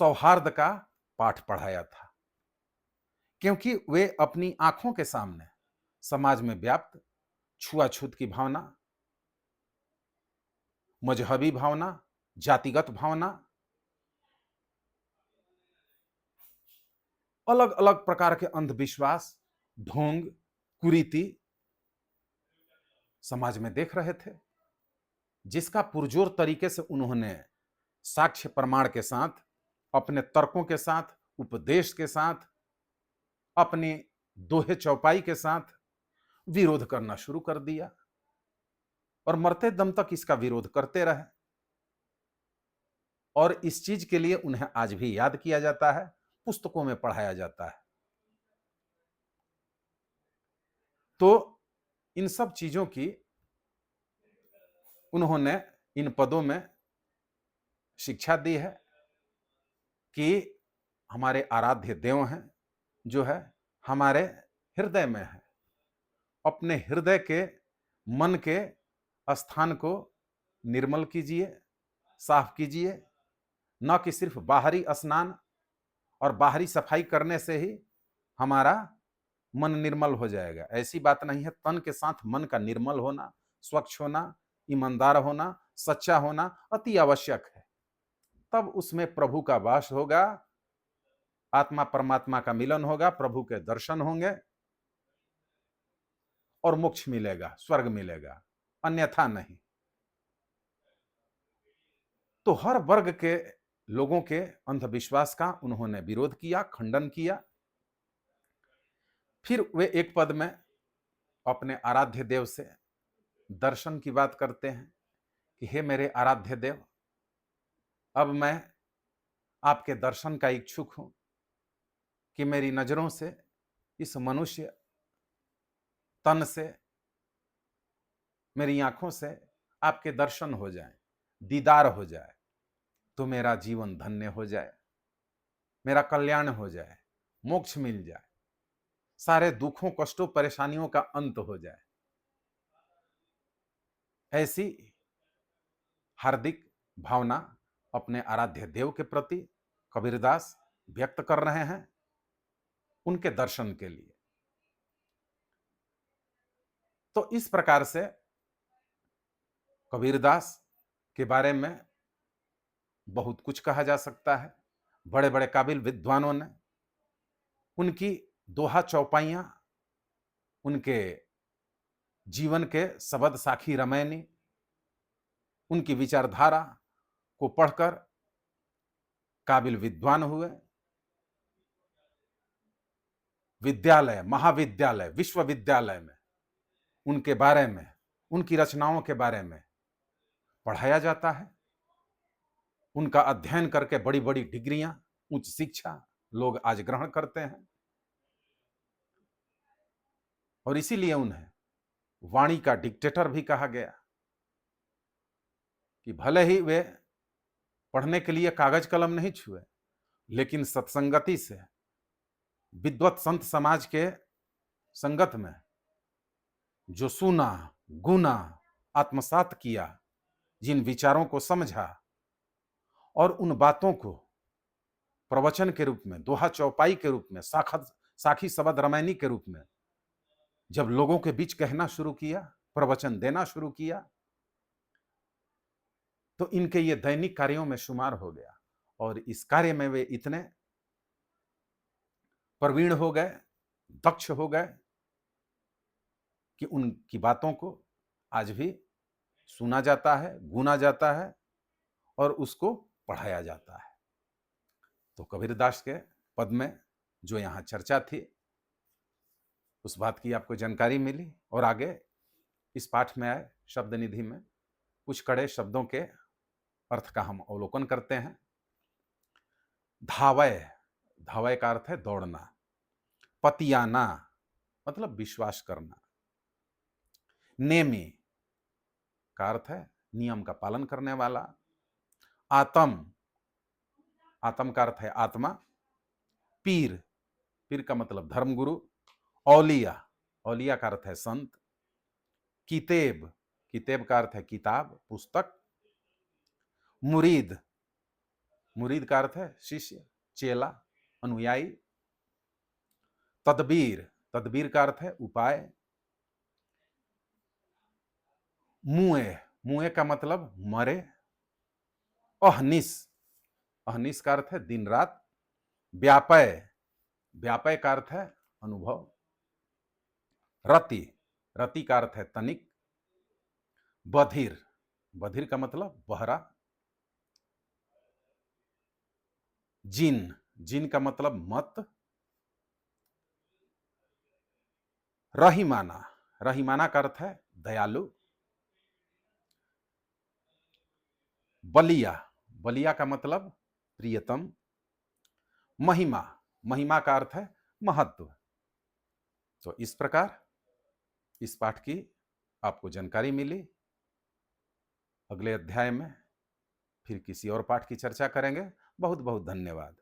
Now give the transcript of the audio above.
सौहार्द का पाठ पढ़ाया था, क्योंकि वे अपनी आंखों के सामने समाज में व्याप्त छुआछूत की भावना, मजहबी भावना, जातिगत भावना, अलग अलग प्रकार के अंधविश्वास, ढोंग, कुरीति समाज में देख रहे थे, जिसका पुरजोर तरीके से उन्होंने साक्ष्य प्रमाण के साथ, अपने तर्कों के साथ, उपदेश के साथ, अपनी दोहे चौपाई के साथ विरोध करना शुरू कर दिया और मरते दम तक इसका विरोध करते रहे। और इस चीज के लिए उन्हें आज भी याद किया जाता है, पुस्तकों में पढ़ाया जाता है। तो इन सब चीजों की उन्होंने इन पदों में शिक्षा दी है कि हमारे आराध्य देव हैं, जो है हमारे हृदय में है। अपने हृदय के, मन के स्थान को निर्मल कीजिए, साफ कीजिए। न कि सिर्फ बाहरी स्नान और बाहरी सफाई करने से ही हमारा मन निर्मल हो जाएगा, ऐसी बात नहीं है। तन के साथ मन का निर्मल होना, स्वच्छ होना, ईमानदार होना, सच्चा होना अति आवश्यक है। तब उसमें प्रभु का वास होगा, आत्मा परमात्मा का मिलन होगा, प्रभु के दर्शन होंगे और मोक्ष मिलेगा, स्वर्ग मिलेगा, अन्यथा नहीं। तो हर वर्ग के लोगों के अंधविश्वास का उन्होंने विरोध किया, खंडन किया। फिर वे एक पद में अपने आराध्य देव से दर्शन की बात करते हैं कि हे मेरे आराध्य देव, अब मैं आपके दर्शन का इच्छुक हूं कि मेरी नजरों से इस मनुष्य तन से, मेरी आंखों से आपके दर्शन हो जाएं, दीदार हो जाए, तो मेरा जीवन धन्य हो जाए, मेरा कल्याण हो जाए, मोक्ष मिल जाए, सारे दुखों, कष्टों, परेशानियों का अंत हो जाए। ऐसी हार्दिक भावना अपने आराध्य देव के प्रति कबीरदास व्यक्त कर रहे हैं, उनके दर्शन के लिए। तो इस प्रकार से कबीरदास के बारे में बहुत कुछ कहा जा सकता है। बड़े बड़े काबिल विद्वानों ने उनकी दोहा चौपाइयां, उनके जीवन के शबद साखी रामायणी, उनकी विचारधारा को पढ़कर काबिल विद्वान हुए। विद्यालय, महाविद्यालय, विश्वविद्यालय में उनके बारे में, उनकी रचनाओं के बारे में पढ़ाया जाता है। उनका अध्ययन करके बड़ी बड़ी डिग्रियां, उच्च शिक्षा लोग आज ग्रहण करते हैं और इसीलिए उन्हें वाणी का डिक्टेटर भी कहा गया कि भले ही वे पढ़ने के लिए कागज कलम नहीं छुए, लेकिन सत्संगति से, विद्वत संत समाज के संगत में जो सुना, गुना, आत्मसात किया, जिन विचारों को समझा और उन बातों को प्रवचन के रूप में, दोहा चौपाई के रूप में, साखी शबद रामायणी के रूप में जब लोगों के बीच कहना शुरू किया, प्रवचन देना शुरू किया, तो इनके ये दैनिक कार्यों में शुमार हो गया और इस कार्य में वे इतने प्रवीण हो गए, दक्ष हो गए कि उनकी बातों को आज भी सुना जाता है, गुना जाता है और उसको पढ़ाया जाता है। तो कबीरदास के पद में जो यहाँ चर्चा थी, उस बात की आपको जानकारी मिली और आगे इस पाठ में आए शब्द निधि में कुछ कड़े शब्दों के अर्थ का हम अवलोकन करते हैं। धावय, धावय का अर्थ है दौड़ना। पतियाना मतलब विश्वास करना। नेमी का अर्थ है नियम का पालन करने वाला। आत्म, आत्म का अर्थ है आत्मा। पीर, पीर का मतलब धर्मगुरु। औलिया, औलिया का अर्थ है संत। कितेब, कितेब का अर्थ है किताब, पुस्तक। मुरीद, मुरीद का अर्थ है शिष्य, चेला, अनुयायी। तदबीर, तदबीर का अर्थ है उपाय। मुए, मुए का मतलब मरे। अहनिस, अहनिस का अर्थ है दिन रात। व्यापय, व्यापय का अर्थ है अनुभव। रति, रति का अर्थ है तनिक। बधिर, बधिर का मतलब बहरा। जिन, जिन का मतलब मत। रहीमाना, रहीमाना का अर्थ है दयालु। बलिया, बलिया का मतलब प्रियतम। महिमा, महिमा का अर्थ है महत्व। तो इस प्रकार इस पाठ की आपको जानकारी मिली। अगले अध्याय में फिर किसी और पाठ की चर्चा करेंगे। बहुत बहुत धन्यवाद।